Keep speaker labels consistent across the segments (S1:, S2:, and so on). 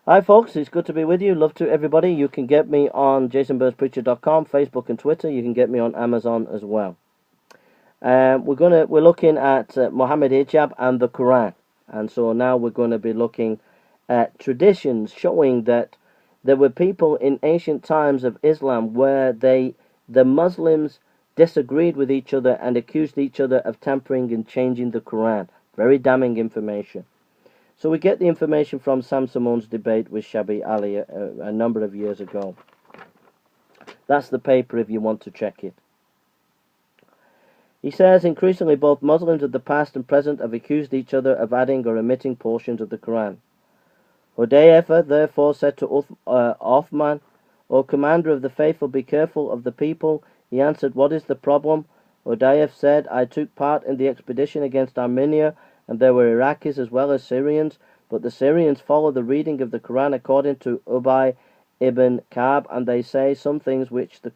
S1: Hi folks, it's good to be with you. Love to everybody. You can get me on jasonburnspreacher.com, Facebook and Twitter. You can get me on Amazon as well. We're looking at Mohammed Hijab and the Koran. And so now we're going to be looking at traditions showing that there were people in ancient times of Islam where the Muslims disagreed with each other and accused each other of tampering and changing the Quran. Very damning information. So we get the information from Sam Simon's debate with Shabi Ali a number of years ago. That's the paper if you want to check it. He says, increasingly both Muslims of the past and present have accused each other of adding or omitting portions of the Quran. Hudayfa therefore said to Uthman, O commander of the faithful, be careful of the people. He answered, what is the problem? Hudayfa said, I took part in the expedition against Armenia, and there were Iraqis as well as Syrians, but the Syrians follow the reading of the Quran according to Ubay ibn Ka'b, and they say some things which the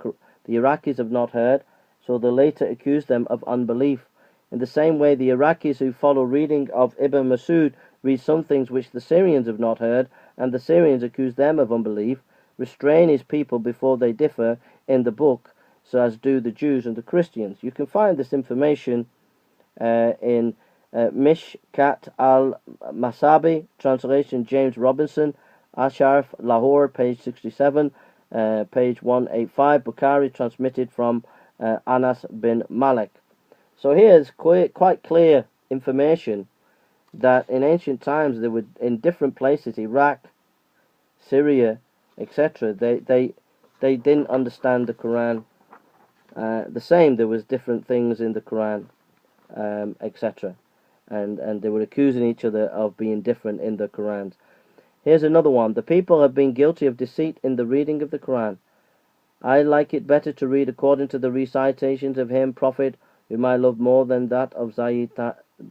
S1: Iraqis have not heard, so they later accuse them of unbelief. In the same way, the Iraqis who follow reading of Ibn Masud read some things which the Syrians have not heard, and the Syrians accuse them of unbelief. Restrain his people before they differ in the book, so as do the Jews and the Christians. You can find this information in Mishkat al-Masabi, translation James Robinson, Asharf, Lahore, page 67, page 185, Bukhari, transmitted from Anas bin Malik. So here's quite clear information that in ancient times there were in different places, Iraq, Syria, etc. They didn't understand the Quran the same. There was different things in the Quran, etc. And they were accusing each other of being different in the Qurans. Here's another one. The people have been guilty of deceit in the reading of the Quran. I like it better to read according to the recitations of him, Prophet, whom I love more than that of Zayd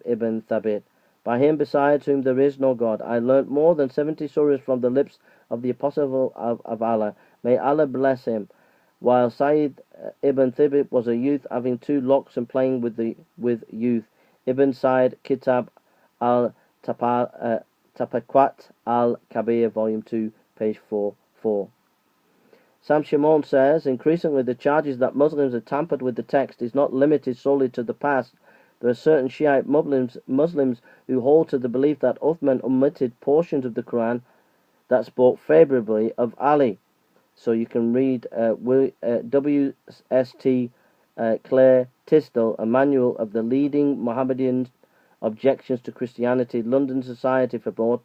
S1: ibn Thabit. By him besides whom there is no God. I learnt more than 70 surahs from the lips of the Apostle of Allah. May Allah bless him. While Zayd ibn Thabit was a youth, having 2 locks and playing with youth. Ibn Sa'id, Kitab al-Tabaqat al-Kabir, volume 2, page 4. Sam Shimon says, increasingly the charges that Muslims have tampered with the text is not limited solely to the past. There are certain Shiite Muslims who hold to the belief that Uthman omitted portions of the Quran that spoke favorably of Ali. So you can read W.S.T. Claire Tisdall, a manual of the leading Mohammedan objections to Christianity, London Society for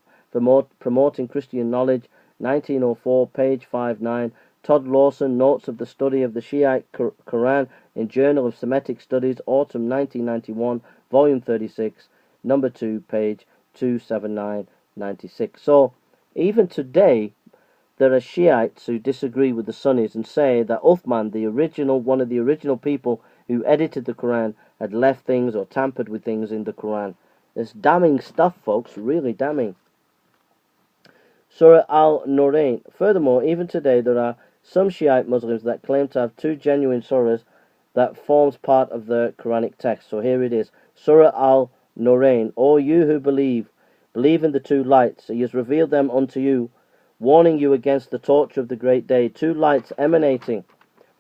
S1: Promoting Christian Knowledge, 1904, page 59. Todd Lawson, Notes of the Study of the Shiite Quran in Journal of Semitic Studies, autumn 1991, volume 36, number 2, page 27996. So, even today, there are Shiites who disagree with the Sunnis and say that Uthman, one of the original people who edited the Quran, had left things or tampered with things in the Quran. It's damning stuff, folks, really damning. Surah Al-Nurayn. Furthermore, even today there are some Shiite Muslims that claim to have 2 genuine surahs that forms part of the Quranic text. So here it is. Surah Al-Nurayn. O you who believe in the 2 lights. He has revealed them unto you, warning you against the torture of the great day. 2 lights emanating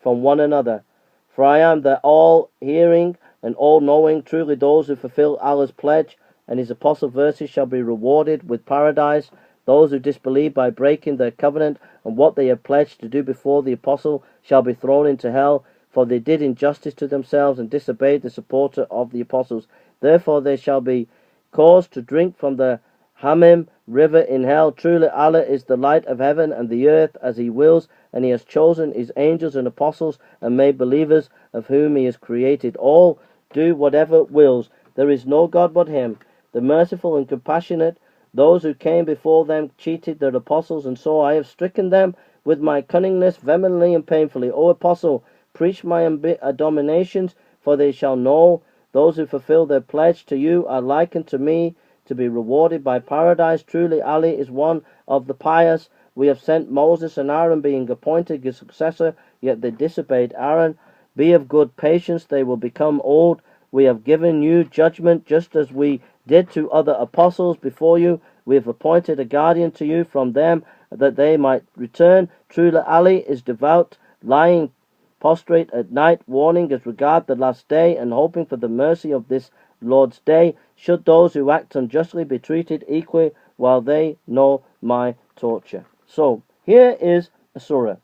S1: from one another. For I am the all-hearing and all-knowing. Truly those who fulfill Allah's pledge and his apostle verses shall be rewarded with paradise. Those who disbelieve by breaking their covenant and what they have pledged to do before the apostle shall be thrown into hell, for they did injustice to themselves and disobeyed the supporter of the apostles. Therefore they shall be caused to drink from the Hamim river in hell. Truly Allah is the light of heaven and the earth as he wills, and he has chosen his angels and apostles and made believers, of whom he has created all. Do whatever wills. There is no God but him, the merciful and compassionate. Those who came before them cheated their apostles, and so I have stricken them with my cunningness vehemently and painfully. O apostle, preach my abominations, for they shall know. Those who fulfill their pledge to you are likened to me, to be rewarded by paradise. Truly Ali is one of the pious. We have sent Moses and Aaron, being appointed his successor, yet they disobeyed Aaron. Be of good patience, they will become old. We have given you judgment just as we did to other apostles before you. We have appointed a guardian to you from them, that they might return. Truly Ali is devout, lying prostrate at night, warning as regard the last day, and hoping for the mercy of this Lord's day, should those who act unjustly be treated equally, while they know my torture. So, here is a surah.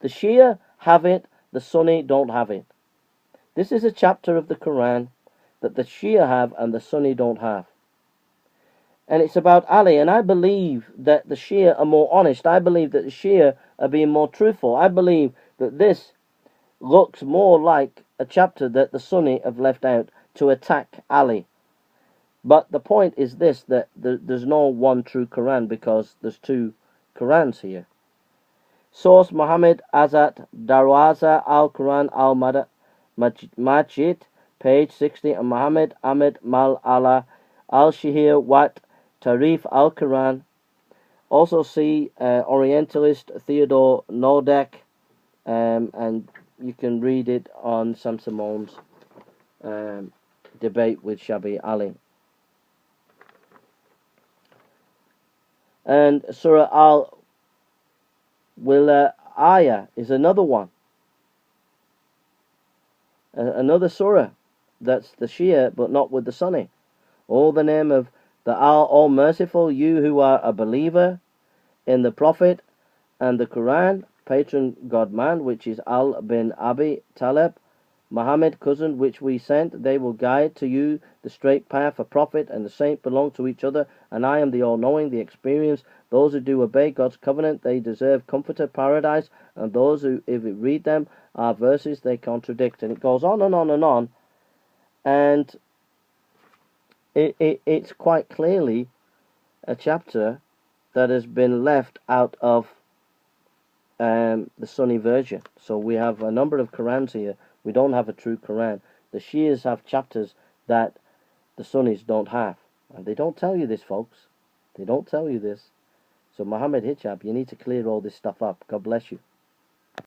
S1: The Shia have it, the Sunni don't have it. This is a chapter of the Quran that the Shia have and the Sunni don't have. And it's about Ali, and I believe that the Shia are more honest. I believe that the Shia are being more truthful. I believe that this looks more like a chapter that the Sunni have left out to attack Ali. But the point is this, that there's no one true Quran, because there's two Qurans here. Source: Mohammed Azat Darwaza Al-Quran Al-Majid, page 60, and Mohammed Ahmed Mal Allah Al-Shihir Wat Tarif Al-Quran. Also see Orientalist Theodore Nodek, and you can read it on Sam Simone's debate with Shabi Ali. And Surah Al-Wilayah is another one. Another surah that's the Shia, but not with the Sunni. All the name of the All-Merciful, you who are a believer in the Prophet and the Quran, patron God-man, which is Al bin Abi Talib, Muhammad, cousin, which we sent, they will guide to you the straight path. A prophet and the saint belong to each other, and I am the all-knowing, the experienced. Those who do obey God's covenant, they deserve comforted paradise, and those who, if we read them, are verses they contradict. And it goes on and on and on, and it's quite clearly a chapter that has been left out of the Sunni version. So we have a number of Qurans here. We don't have a true Quran. The Shias have chapters that the Sunnis don't have. And they don't tell you this, folks. They don't tell you this. So Mohammed Hijab, you need to clear all this stuff up. God bless you.